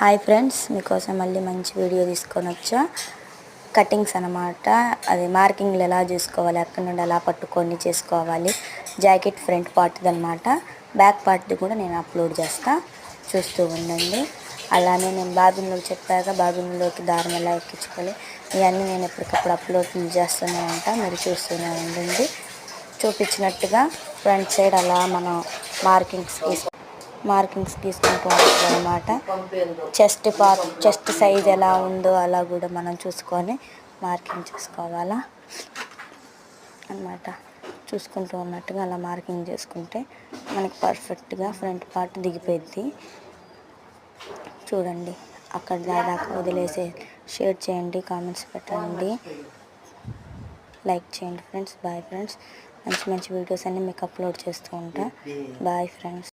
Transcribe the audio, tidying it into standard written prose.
Hi friends, మీకోసం మళ్ళీ మంచి వీడియో తీసుకొని వచ్చా. కటింగ్స్ అనమాట. అది మార్కింగ్లు ఎలా చేసుకోవాలి, అక్కడ నుండి ఎలా పట్టుకొని చేసుకోవాలి. జాకెట్ ఫ్రంట్ పార్ట్ది అనమాట. బ్యాక్ పార్ట్ది కూడా నేను అప్లోడ్ చేస్తా, చూస్తూ ఉండండి. అలానే నేను బాబిన్లోకి చెప్పాక బాబిన్లోకి దారం ఎలా ఎక్కించుకోవాలి ఇవన్నీ నేను ఎప్పటికప్పుడు అప్లోడ్ చేస్తూనే ఉంటాను. మీరు చూస్తూనే ఉండండి. చూపించినట్టుగా ఫ్రంట్ సైడ్ అలా మనం మార్కింగ్స్ తీసుకుంటూ ఉంటాం అనమాట. చెస్ట్ సైజ్ ఎలా ఉందో అలా కూడా మనం చూసుకొని మార్కింగ్ చేసుకోవాలా అన్నమాట. చూసుకుంటూ ఉన్నట్టుగా అలా మార్కింగ్ చేసుకుంటే మనకి పర్ఫెక్ట్గా ఫ్రంట్ పార్ట్ దిగిపోద్ది. చూడండి, అక్కడ దాకా వదిలేసి షేర్ చేయండి, కామెంట్స్ పెట్టండి, లైక్ చేయండి ఫ్రెండ్స్. Bye friends. మంచి మంచి వీడియోస్ అన్నీ మీకు అప్లోడ్ చేస్తూ ఉంటా. Bye friends.